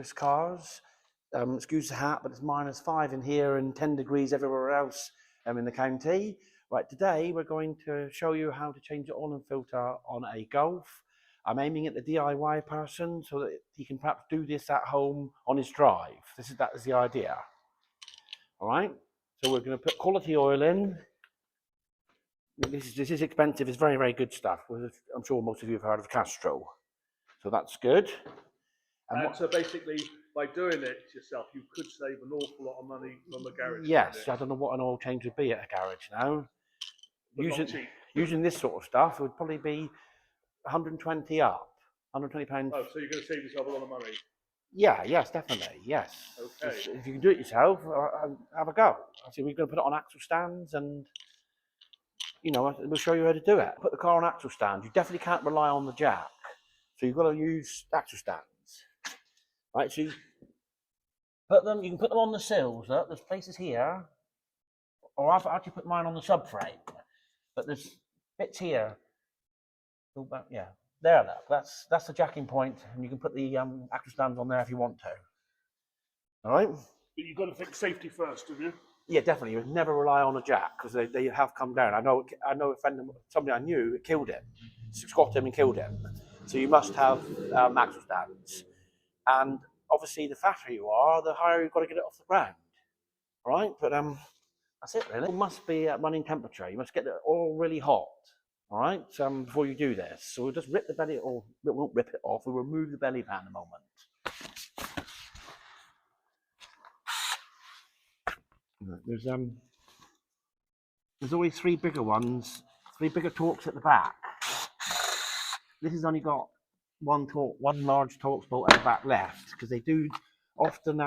dangerous cars. Excuse the hat, but it's -5 in here and 10 degrees everywhere else in the county. Right, today we're going to show you how to change the oil and filter on a Golf. I'm aiming at the DIY person so that he can perhaps do this at home on his drive. That is the idea. All right, so we're going to put quality oil in. This is expensive. It's very, very good stuff. I'm sure most of you have heard of Castrol. So that's good. And so basically, by doing it yourself, you could save an awful lot of money from a garage. Yes, I don't know what an oil change would be at a garage now. Using this sort of stuff, it would probably be 120 up, £120. Oh, so you're going to save yourself a lot of money? Yeah, yes, definitely, yes. Okay. If you can do it yourself, have a go. So we're going to put it on axle stands and, you know, we'll show you how to do it. Put the car on axle stands. You definitely can't rely on the jack. So you've got to use axle stands. Right, so you can put them on the sills. Look, there's places here, or I've actually put mine on the subframe. But there's bits here. Go back, yeah, there. Look, that's the jacking point, and you can put the axle stands on there if you want to. All right. But you've got to think safety first, have you? Yeah, definitely. You would never rely on a jack because they have come down. I know a friend, somebody I knew, it killed him, squat him and killed him. So you must have axle stands. And obviously, the fatter you are, the higher you've got to get it off the ground. All right, but that's it really. It must be at running temperature. You must get the oil really hot. All right, before you do this. So we'll just rip the belly, or we won't rip it off. We'll remove the belly pan in a moment. There's always three bigger ones, three bigger torques at the back. This has only got one large Torx bolt at the back left because they do often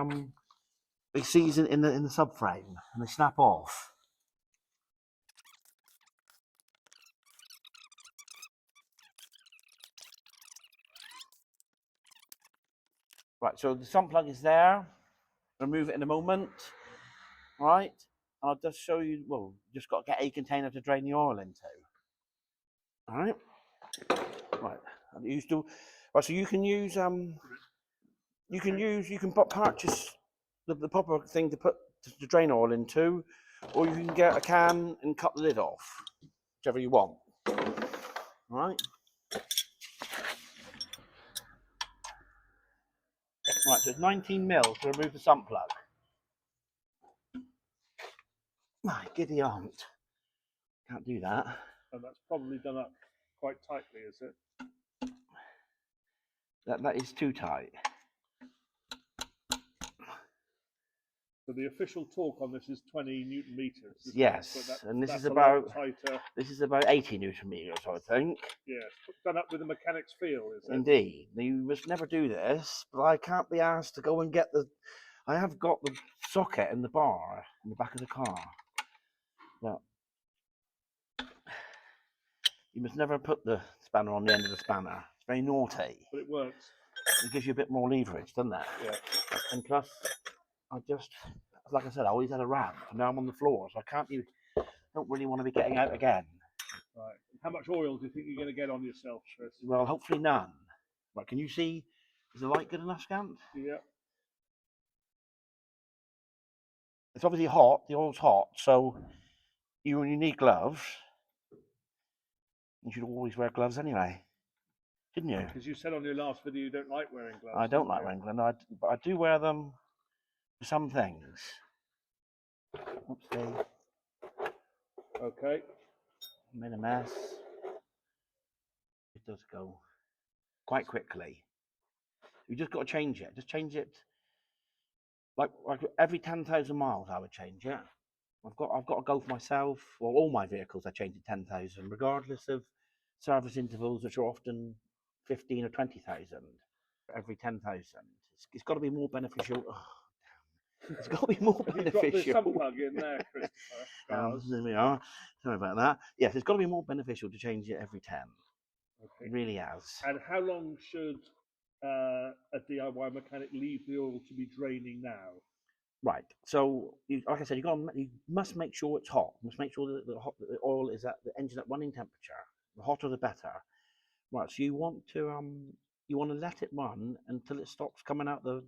they seize in the subframe and they snap off. Right, so the sump plug is there. Remove it in a moment. Right, and I'll just show you. Well, you just got to get a container to drain the oil into. All right, right. Right, so you can use you can purchase the proper thing to drain oil into, or you can get a can and cut the lid off, whichever you want. All right. Right, so it's 19 mil to remove the sump plug. My giddy aunt. Can't do that. And that's probably done up quite tightly, is it? That is too tight. So the official torque on this is 20 Newton meters. Yes, and this is about 80 Newton meters, I think. Yeah, done up with a mechanic's feel, is it? Indeed. You must never do this, but I can't be asked to go and get I have got the socket in the bar in the back of the car. But you must never put the spanner on the end of the spanner. It's very naughty. But it works. It gives you a bit more leverage, doesn't it? Yeah. And plus, like I said, I always had a ramp, and now I'm on the floor, so don't really want to be getting out again. Right. How much oil do you think you're going to get on yourself, Chris? Well, hopefully none. Right, can you see? Is the light good enough, Scant? Yeah. It's obviously hot. The oil's hot, so you need gloves. You should always wear gloves anyway, didn't you? Because you said on your last video you don't like wearing gloves. I don't like wearing gloves, but I do wear them for some things. Oopsie. Okay. Made a mess. It does go quite quickly. You just got to change it. Just change it. Like every 10,000 miles, I would change it. I've got to go for myself. Well, all my vehicles I change at 10,000, regardless of service intervals, which are often 15 or 20,000. Every 10,000. It's got to be more beneficial. Oh, it's got to be more beneficial. You've got the sump plug in there, Christopher. There we are. Sorry about that. Yes, it's got to be more beneficial to change it every 10. Okay. It really has. And how long should a DIY mechanic leave the oil to be draining now? Right. So, like I said, you must make sure it's hot. You must make sure that the oil is at the engine at running temperature. The hotter, the better. Right. So you want to let it run until it stops coming out the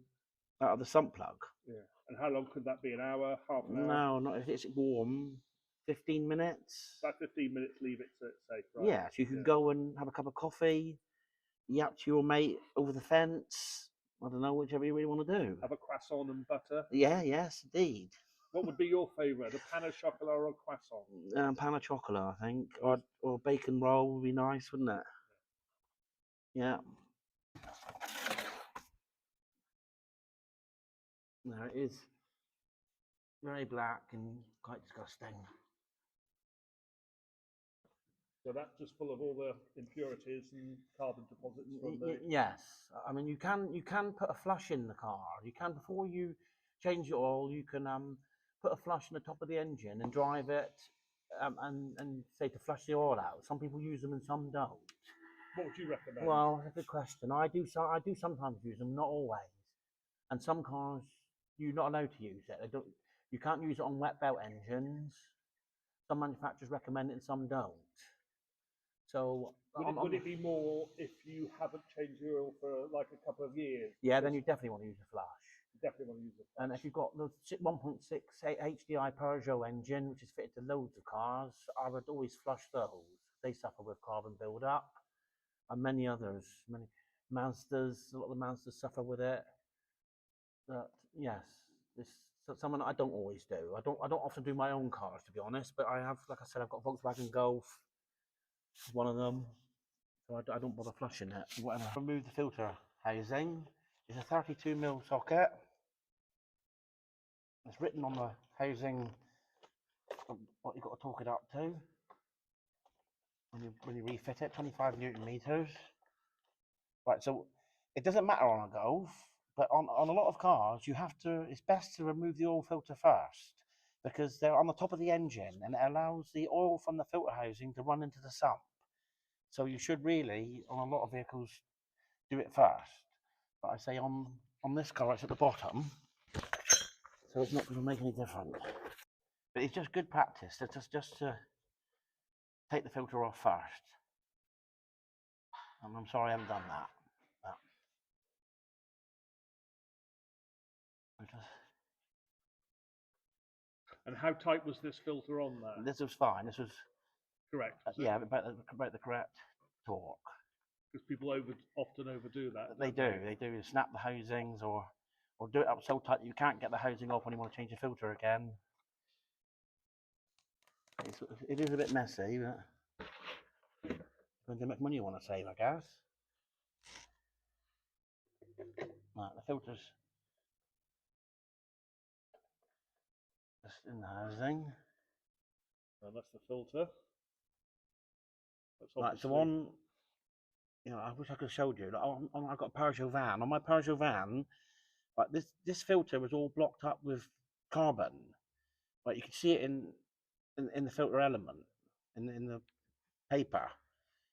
out of the sump plug. Yeah. And how long could that be? An hour, half an hour? No, not if it's warm. 15 minutes. About 15 minutes, leave it to it's safe, right? Yeah, so you can go and have a cup of coffee, yap to your mate over the fence. I don't know, whichever you really want to do. Have a croissant and butter. Yeah, yes, indeed. What would be your favourite, a pan au chocolat or a croissant? Pan of chocolate, I think, or bacon roll would be nice, wouldn't it? Yeah. No, it is very black and quite disgusting. So that's just full of all the impurities and carbon deposits from the... Yes, I mean you can put a flush in the car. You can, before you change your oil, you can put a flush in the top of the engine and drive it, and say to flush the oil out. Some people use them and some don't. What would you recommend? Well, that's a good question. I do sometimes use them, not always. And some cars you're not allowed to use it. They don't. You can't use it on wet belt engines. Some manufacturers recommend it and some don't. So would it be more if you haven't changed your oil for like a couple of years? Yeah, then you definitely want to use a flush. Definitely want to use a flush. And if you've got the 1.6 HDI Peugeot engine, which is fitted to loads of cars, I would always flush those. They suffer with carbon build-up, and many others, many Mazdas. A lot of the Mazdas suffer with it. But yes, this someone I don't always do. I don't often do my own cars, to be honest. But I have, like I said, I've got a Volkswagen Golf, one of them. So I don't bother flushing it. Whatever. Remove the filter housing. It's a 32mm socket. It's written on the housing what you've got to torque it up to when you refit it, 25 Newton meters. Right, so it doesn't matter on a Golf, but on a lot of cars, you have to. It's best to remove the oil filter first because they're on the top of the engine and it allows the oil from the filter housing to run into the sump. So you should really, on a lot of vehicles, do it first. But I say on this car, it's at the bottom, so it's not going to make any difference. But it's just good practice. It's just to take the filter off first. And I'm sorry I haven't done that. And how tight was this filter on there? This was fine. This was correct. Yeah, about the correct torque. Because people often overdo that. They do. They do snap the housings or do it up so tight you can't get the housing off when you want to change the filter again. It is a bit messy, but depends how much money you want to save, I guess. Right, the filter's just in the housing. And that's the filter. That's right, so on, I wish I could have showed you. I've got a Peugeot van. On my Peugeot van, like this filter was all blocked up with carbon. Like you can see it in the filter element, in the paper.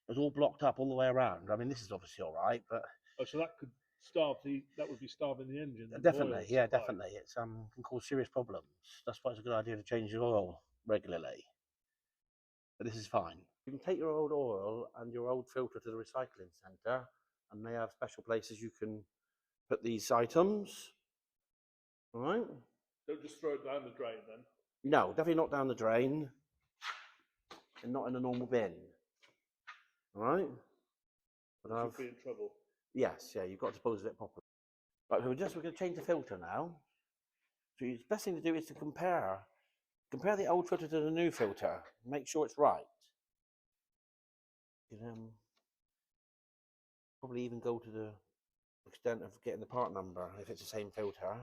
It was all blocked up all the way around. I mean, this is obviously all right, but so that could that would be starving the engine. Definitely, yeah, definitely. It's can cause serious problems. That's why it's a good idea to change your oil regularly. But this is fine. You can take your old oil and your old filter to the recycling centre, and they have special places you can put these items. All right. Don't just throw it down the drain then. No, definitely not down the drain, and not in a normal bin. All right. But I'll be in trouble. Yes, yeah, you've got to dispose of it properly. Right, so we're going to change the filter now. So the best thing to do is to compare the old filter to the new filter. Make sure it's right. You can probably even go to the extent of getting the part number if it's the same filter,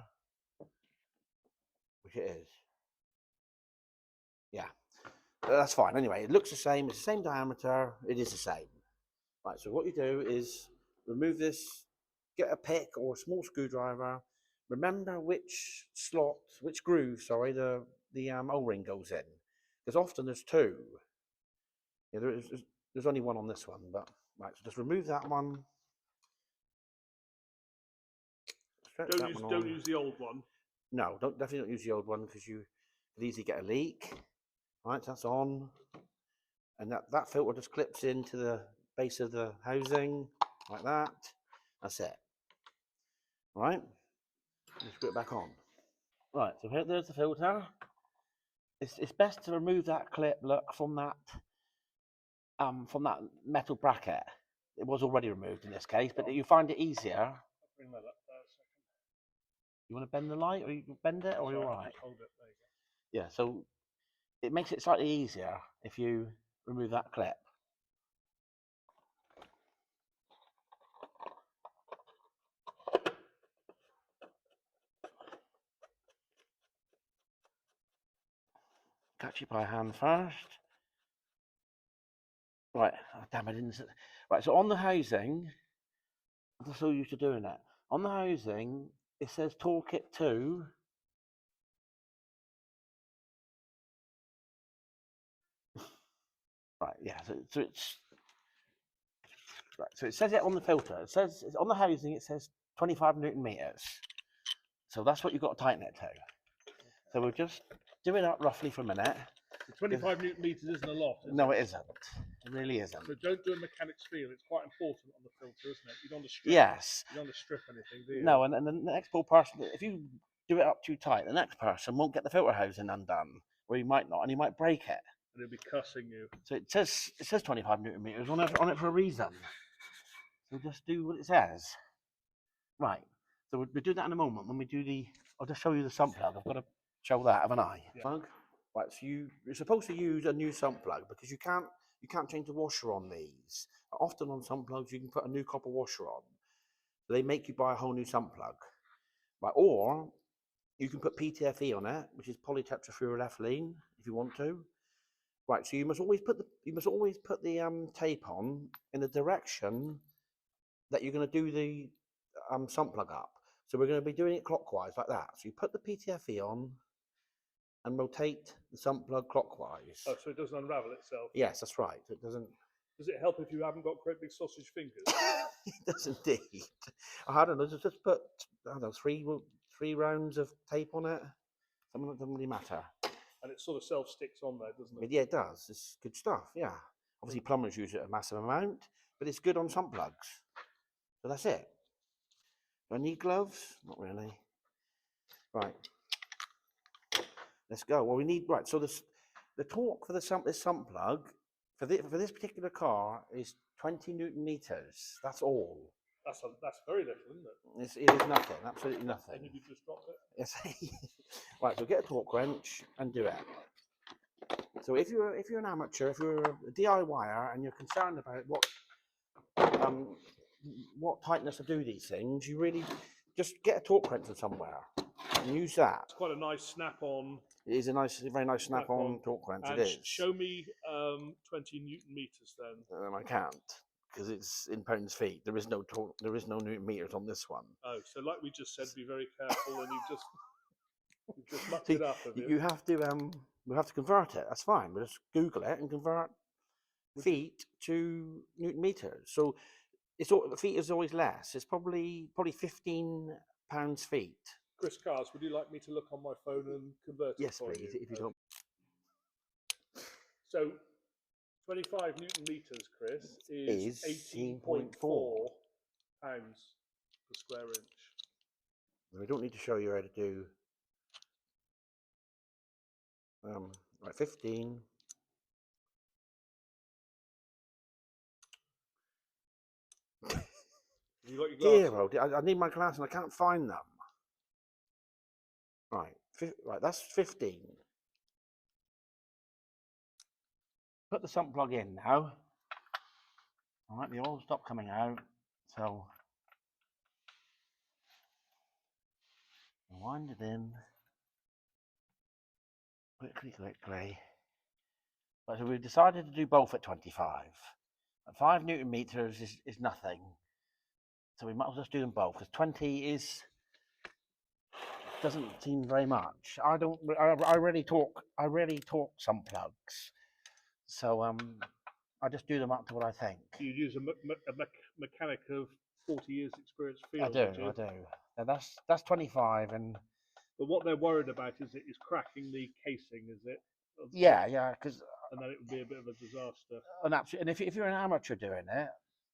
which it is. Yeah, that's fine. Anyway, it looks the same. It's the same diameter. It is the same. Right, so what you do is remove this, get a pick or a small screwdriver. Remember which groove, sorry, the O-ring goes in. Because often there's two. Yeah, there's only one on this one, but right, so just remove that one. Don't use the old one. No, definitely don't use the old one because you could easily get a leak. Right, so that's on. And that filter just clips into the base of the housing like that. That's it. Right. Just put it back on. Right, so there's the filter. It's best to remove that clip, look, from that metal bracket. It was already removed in this case, but you find it easier. I'll bring that up there a second. You want to bend the light, or you can bend it, or you're all right? Just hold it, there you go. Yeah, so it makes it slightly easier if you remove that clip. Catch it by hand first. Right, oh, damn, I didn't. Right, so on the housing, I'm so used to doing it. On the housing, it says toolkit 2. Right, yeah, so it's right. So it says it on the filter. It says on the housing. It says 25 newton meters. So that's what you've got to tighten it to. So we'll just do it up roughly for a minute. So 25 newton meters isn't a lot. No, it isn't. It really isn't. So don't do a mechanic's feel. It's quite important on the filter, isn't it? You don't want to strip. Yes. You don't want to strip anything, do you? No, and the next person, if you do it up too tight, the next person won't get the filter housing undone, or he might not, and he might break it. And he'll be cussing you. So it says 25 newton meters on it for a reason. So just do what it says. Right. So we'll do that in a moment when we do the. I'll just show you the sump plug. I've got to show that, haven't I? Yeah. Plug. Right. So you're supposed to use a new sump plug because you can't change the washer on these. Often on sump plugs you can put a new copper washer on. They make you buy a whole new sump plug. Right. Or you can put PTFE on it, which is polytetrafluoroethylene, if you want to. Right. So you must always put the tape on in the direction that you're going to do the sump plug up. So we're going to be doing it clockwise like that. So you put the PTFE on and rotate the sump plug clockwise. Oh, so it doesn't unravel itself? Yes, that's right. It doesn't. Does it help if you haven't got great big sausage fingers? It does indeed. I don't know. Just put three rounds of tape on it. Something that doesn't really matter. And it sort of self-sticks on there, doesn't it? Yeah, it does. It's good stuff. Yeah. Obviously, plumbers use it a massive amount, but it's good on sump plugs. So that's it. Do I need gloves? Not really. Right. Let's go. Well, we need So the torque for this sump plug for this particular car is 20 newton meters. That's all. That's very little, isn't it? It is nothing. Absolutely nothing. And you just dropped it. Yes. Right. So get a torque wrench and do it. So if you're an amateur, if you're a DIYer and you're concerned about what tightness to do these things, you really just get a torque wrench from somewhere and use that. It's quite a nice snap-on. It is a very nice snap-on torque wrench. And it is. Show me 20 newton meters then. I can't because it's in pounds feet. There is no torque. There is no newton meters on this one. Oh, so like we just said, be very careful, and you've just mucked it up a bit. You have to we have to convert it. That's fine. We'll just Google it and convert feet to newton meters. So feet is always less. It's probably 15 pounds feet. Chris Cars, would you like me to look on my phone and convert it Yes, for please, you? if you don't. So 25 newton meters, Chris, is 18.4 pounds per square inch. We don't need to show you how to do. Right, 15. You got your glasses? Dear, I need my glasses and I can't find them. Right, that's 15. Put the sump plug in now. All right, the oil stopped coming out, so wind it in quickly. But so we've decided to do both at 25. At 5 newton meters is nothing, so we might as well just do them both because 20 doesn't seem very much. I rarely talk sump plugs, so I just do them up to what I think. You use a mechanic of 40 years experience field. I do. Now that's 25, and but what they're worried about is it is cracking the casing, is it? Yeah, because and then it would be a bit of a disaster. And if you're an amateur doing it,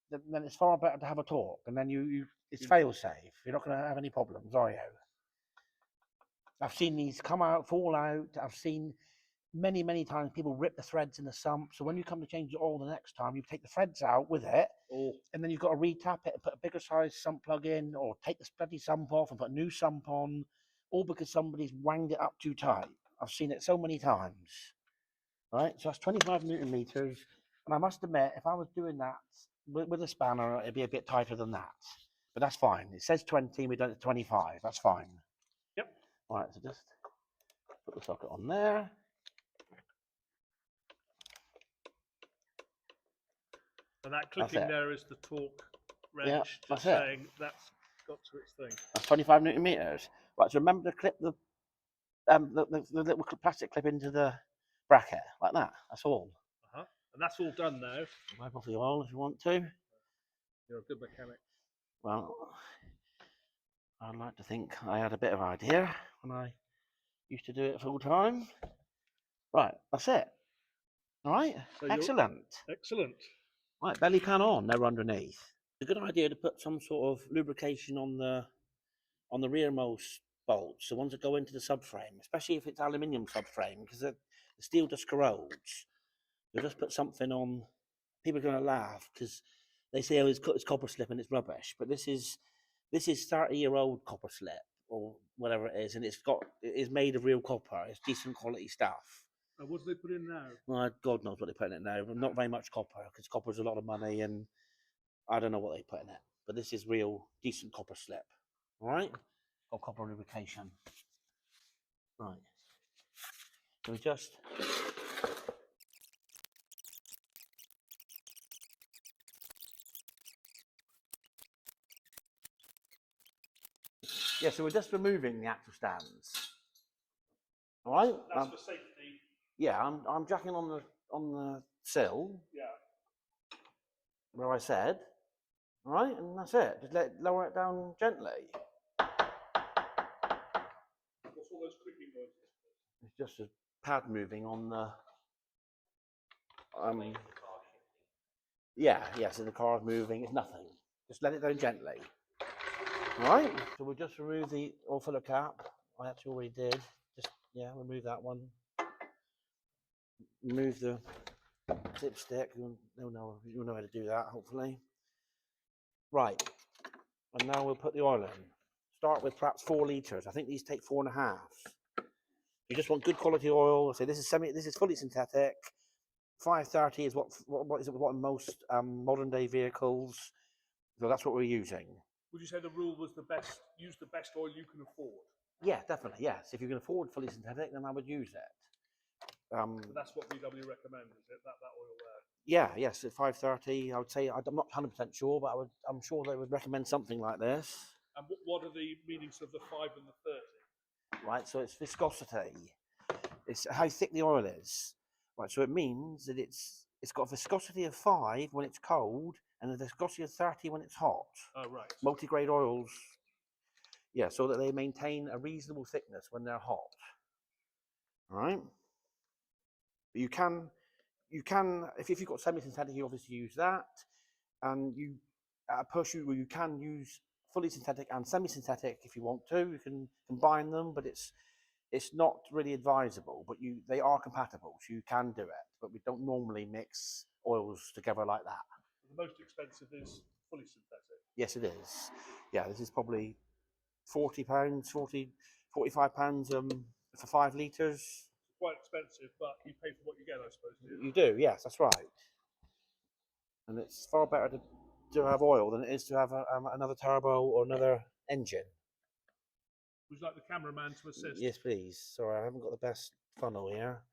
then it's far better to have a torque, and then it's fail safe. You're not going to have any problems, are you? I've seen these come out, fall out. I've seen many times people rip the threads in the sump. So when you come to change the oil the next time, you take the threads out with it, and then you've got to retap it and put a bigger size sump plug in, or take the bloody sump off and put a new sump on, all because somebody's wanged it up too tight. I've seen it so many times. Right, so that's 25 Newton meters, and I must admit, if I was doing that with a spanner, it'd be a bit tighter than that. But that's fine. It says 20, we've done it 25. That's fine. Yep. Right, so just put the socket on there. And that clicking there is the torque wrench, Yeah, just saying that's got to its thing. That's 25 Newton meters. Right, so remember to clip the little plastic clip into the bracket, like that. That's all. And that's all done now. Wipe off the oil if you want to. You're a good mechanic. Well, I'd like to think I had a bit of idea when I used to do it full time. Right, that's it. All right, so excellent. Excellent. Right, belly pan on, they're underneath. It's a good idea to put some sort of lubrication on the rearmost bolts, the ones that go into the subframe, especially if it's aluminium subframe, because the steel just corrodes. You'll just put something on. People are going to laugh because they say, "Oh, it's copper slip and it's rubbish." But this is 30-year-old copper slip or whatever it is, and it is made of real copper. It's decent quality stuff. And what do they put in now? Well, God knows what they put in it now. But not very much copper, because copper's a lot of money, and I don't know what they put in it. But this is real decent copper slip. All right, or copper lubrication. Right. So we just. Yeah, so we're just removing the axle stands. All right. That's for safety. Yeah, I'm jacking on the sill. Yeah. Where I said, all right, and that's it. Just lower it down gently. What's all those creaking noises? It's just a pad moving on the. Yeah, so the car's moving. It's nothing. Just let it down gently. All right. So we'll just remove the oil filler cap. I actually already did. Just remove that one. Remove the dipstick. You'll know how to do that, hopefully. Right. And now we'll put the oil in. Start with perhaps 4 litres. I think these take 4.5. You just want good quality oil. So this is fully synthetic. 530 is what in most modern day vehicles. So that's what we're using. Would you say the rule was use the best oil you can afford? Yeah, definitely. Yes, if you can afford fully synthetic, then I would use it. So that's what VW recommends, is it? That oil there? Yeah, yes, at 530, I would say, I'm not 100% sure, but I'm sure they would recommend something like this. And what are the meanings of the 5 and the 30? Right, so it's viscosity. It's how thick the oil is. Right, so it means that it's got a viscosity of 5 when it's cold and a viscosity of 30 when it's hot. Oh, right. Multi-grade oils, yeah, so that they maintain a reasonable thickness when they're hot. All right? But you can, if you've got semi-synthetic, you obviously use that. And you, at a push, you can use fully synthetic and semi-synthetic if you want to. You can combine them, but it's not really advisable. But they are compatible, so you can do it. But we don't normally mix oils together like that. The most expensive is fully synthetic. Yes, it is. Yeah, this is probably £40, 45 pounds for 5 litres. Quite expensive, but you pay for what you get, I suppose. You do, yes, that's right. And it's far better to have oil than it is to have another turbo or another engine. Would you like the cameraman to assist? Yes, please. Sorry, I haven't got the best funnel here.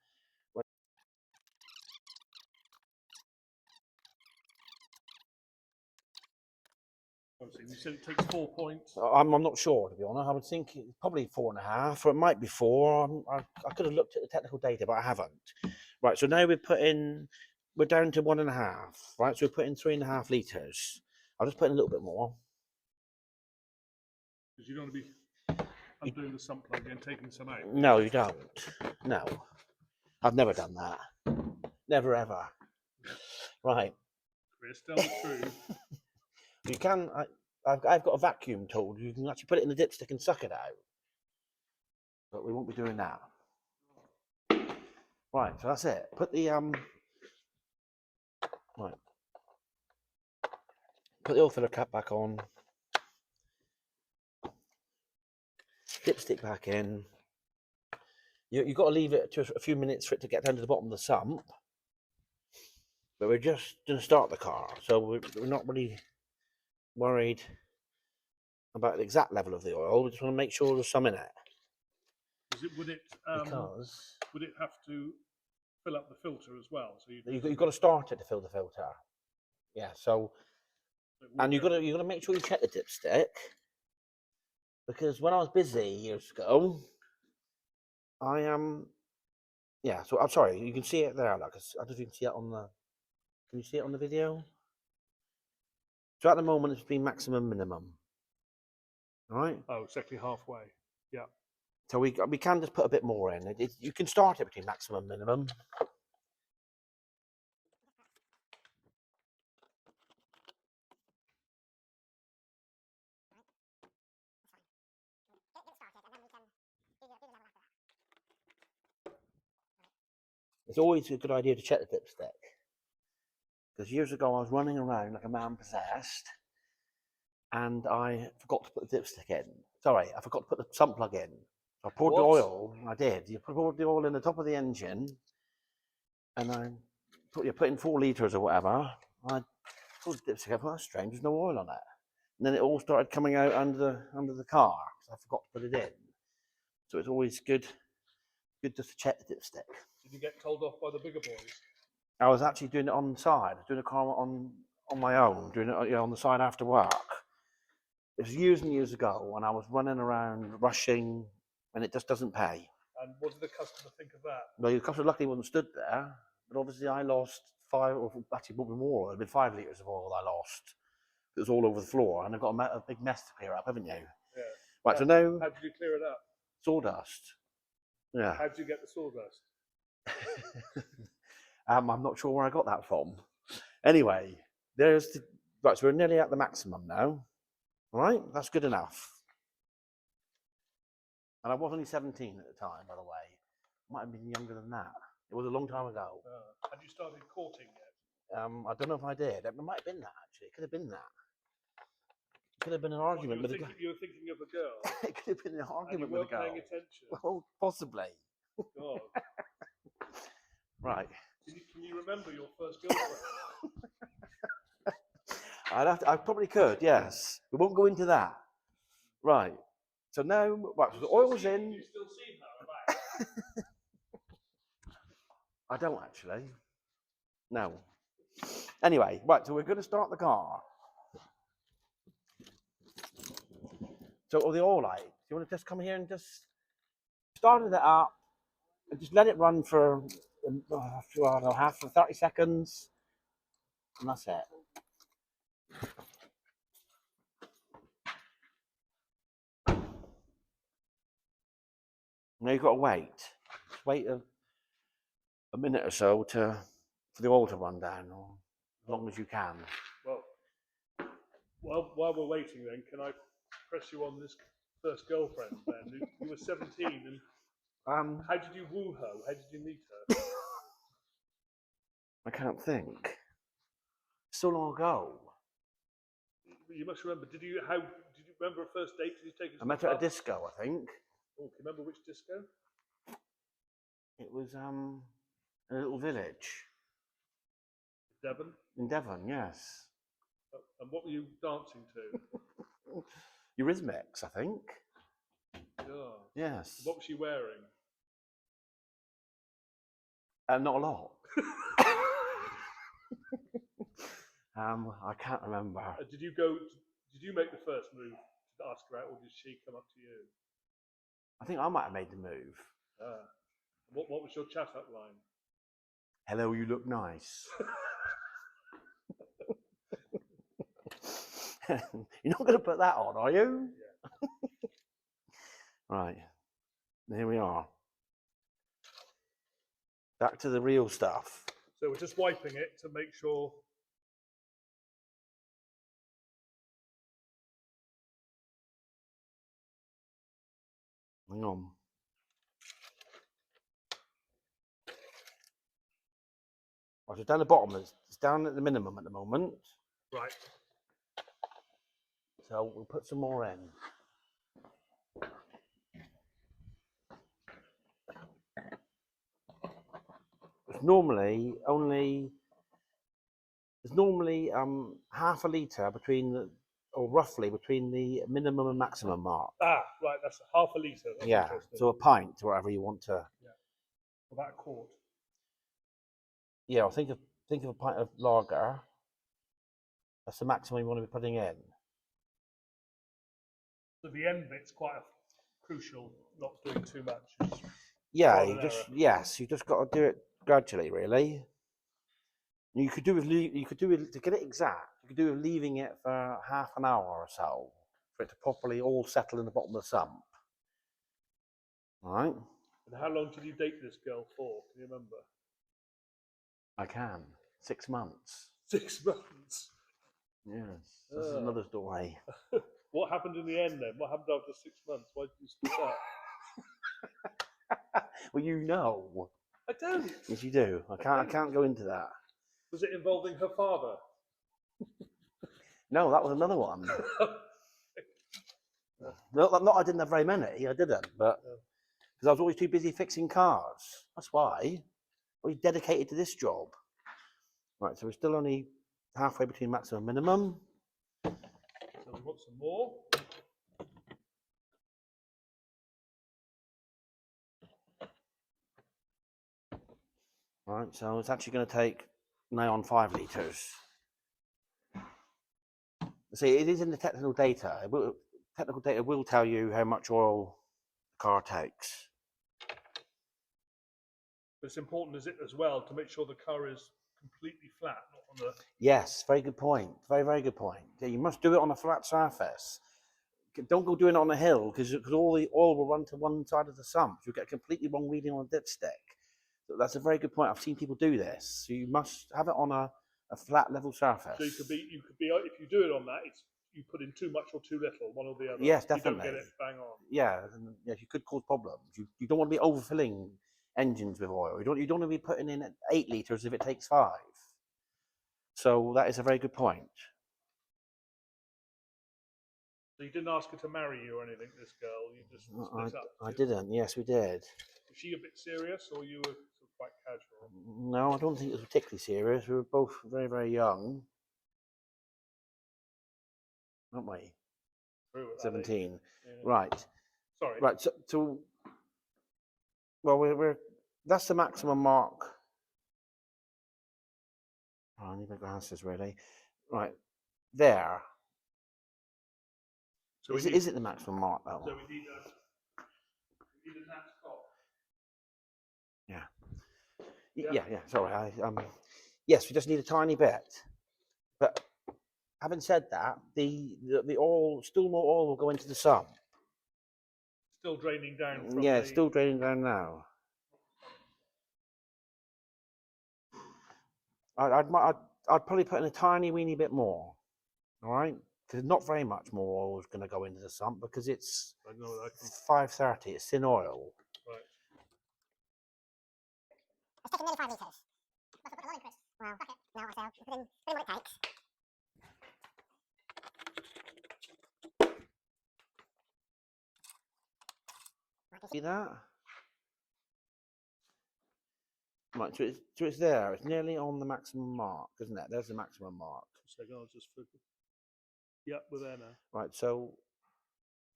You said it takes 4 points. I'm not sure, to be honest. I would think probably 4.5, or it might be 4. I could have looked at the technical data, but I haven't. Right, so now we're down to 1.5. Right, so we're putting 3.5 litres. I'll just put in a little bit more. Because you don't want to be undoing the sump plug and taking some out. No, you don't. No. I've never done that. Never ever. Right. Chris, tell the truth. You can. I've got a vacuum tool. You can actually put it in the dipstick and suck it out. but we won't be doing that. Right, so that's it. Put the right. Put the oil filler cap back on. Dipstick back in. You've got to leave it just a few minutes for it to get down to the bottom of the sump. But we're just going to start the car, so we're not really worried about the exact level of the oil. We just want to make sure there's some in it. Would it have to fill up the filter as well? So you've got to start it to fill the filter. Yeah. So, and you've got to make sure you check the dipstick, because when I was busy years ago, I yeah. So I'm sorry. You can see it there. Like, I don't know if you can see it on the. Can you see it on the video? So at the moment, it's been maximum minimum. All right. Oh, exactly halfway. Yeah. So we can just put a bit more in. You can start it between maximum and minimum. It's always a good idea to check the dipstick, because years ago I was running around like a man possessed, and I forgot to put the dipstick in. Sorry, I forgot to put the sump plug in. I poured the oil. I did. You poured the oil in the top of the engine, and you put in 4 litres or whatever. I pulled the dipstick up. That's strange. There's no oil on it. And then it all started coming out under the car, because I forgot to put it in. So it's always good just to check the dipstick. Did you get told off by the bigger boys? I was actually doing it on the side. I was doing a car on my own, doing it on the side after work. It was years and years ago, and I was running around rushing, and it just doesn't pay. And what did the customer think of that? Well, the customer luckily wasn't stood there, but obviously I lost 5, or actually probably more. It'd been 5 litres of oil I lost. It was all over the floor, and I've got a big mess to clear up, haven't you? Yeah. Right, so now... How did you clear it up? Sawdust. Yeah. How did you get the sawdust? I'm not sure where I got that from. Anyway, right, so we're nearly at the maximum now. All right, that's good enough. And I was only 17 at the time, by the way. Might have been younger than that. It was a long time ago. Had you started courting yet? I don't know if I did. It might have been that, actually. It could have been that. It could have been an argument with a girl. You were thinking of a girl? It could have been an argument with a girl. Paying attention? Well, possibly. God. Right. Can you remember your first girlfriend? I probably could, yes. We won't go into that. Right. So now, right, so the oil's in. You still see her about? I don't actually. No. Anyway, right, so we're going to start the car. So, the oil light. Do you want to just come here and just started it up and just let it run for half for 30 seconds, and that's it. Now you've got to wait. Just wait a minute or so for the oil to run down, or as long as you can. Well, while we're waiting, then, can I press you on this first girlfriend? Then you were 17, and how did you woo her? How did you meet her? I can't think. So long ago. You must remember. Did you remember a first date? Did you take her to I met her at a disco, I think. Oh, can you remember which disco? It was a little village. Devon? In Devon, yes. And what were you dancing to? Eurythmics, I think. Oh. Yes. What was she wearing? Not a lot. I can't remember. Did you make the first move to ask her out, or did she come up to you? I think I might have made the move. What was your chat up line? Hello, you look nice. You're not going to put that on, are you? Yeah. Right. Here we are. Back to the real stuff. So we're just wiping it to make sure. Hang on. Right, so down the bottom, it's down at the minimum at the moment. Right. So we'll put some more in. It's normally only there's normally half a litre between the, or roughly between the minimum and maximum mark. Ah, right. That's half a litre. That's Yeah, interesting. so a pint, or whatever you want to. Yeah. About a quart. Yeah, I'll think of a pint of lager. That's the maximum you want to be putting in. So the end bit's quite crucial. Not doing too much. Yeah, you just got to do it gradually, really. You could do with to get it exact. You could do with leaving it for half an hour or so for it to properly all settle in the bottom of the sump. All right. And how long did you date this girl for? Can you remember? I can. 6 months. 6 months. Yes. This is another story. What happened in the end then? What happened after 6 months? Why did you split up? Well, you know. I don't. Yes, you do. I can't go into that. Was it involving her father? No, that was another one. No, not I didn't have very many. I didn't, but because I was always too busy fixing cars. That's why. I was dedicated to this job. Right, so we're still only halfway between maximum and minimum. So we want some more. Right, so it's actually going to take now on 5 litres. See, it is in the technical data. Technical data will tell you how much oil the car takes. But it's important as well to make sure the car is completely flat, not on the... Yes, very good point. Very, very good point. Yeah, you must do it on a flat surface. Don't go doing it on a hill because all the oil will run to one side of the sump. You'll get a completely wrong reading on a dipstick. So that's a very good point. I've seen people do this. So you must have it on a flat level surface. So you could be if you do it on that, it's you put in too much or too little, one or the other. Yes, definitely. You don't get it bang on. Yeah, you could cause problems. You don't want to be overfilling engines with oil. You don't want to be putting in 8 litres if it takes 5. So that is a very good point. So you didn't ask her to marry you or anything, this girl. You just split up. I didn't. Yes, we did. Was she a bit serious, or you were sort of quite casual? No, I don't think it was particularly serious. We were both very, very young, aren't we? True, 17. Yeah. Right. Sorry. Right. So well, we're that's the maximum mark. Oh, I need my glasses, really. Right there. So is it the maximum mark though? So we need a nap top. Yeah. Sorry. Yes, we just need a tiny bit. But having said that, the oil, still more oil will go into the sump. Still draining down from it's still draining down now. I'd probably put in a tiny weeny bit more. All right, because not very much more oil is going to go into the sump because it's 530. It's thin oil. Right. It's taken nearly 5 litres. That's a lot in, Chris. Well, fuck it. No, I say put in what it takes. See that? Right, so it's there. It's nearly on the maximum mark, isn't it? There's the maximum mark. A second, I'll just flip it. Yep, we're there now. Right, so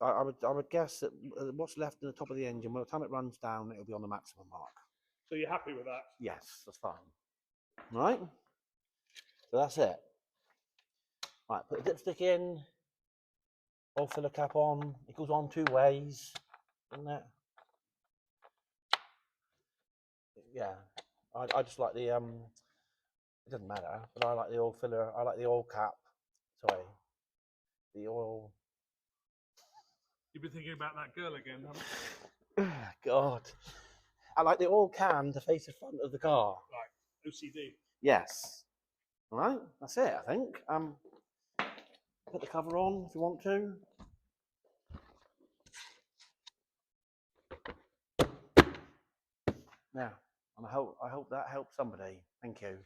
I would guess that what's left in the top of the engine, by the time it runs down, it'll be on the maximum mark. So you're happy with that? Yes, that's fine. Right? So that's it. Right, put the dipstick in. Oil filler cap on. It goes on 2 ways, doesn't it? Yeah. I just like the it doesn't matter, but I like the oil filler. I like the oil cap. Sorry. The oil. You've been thinking about that girl again, haven't you? God. I like the oil can to face the front of the car. Right. OCD. Yes. All right. That's it, I think. Put the cover on if you want to. Now, and I hope that helps somebody. Thank you.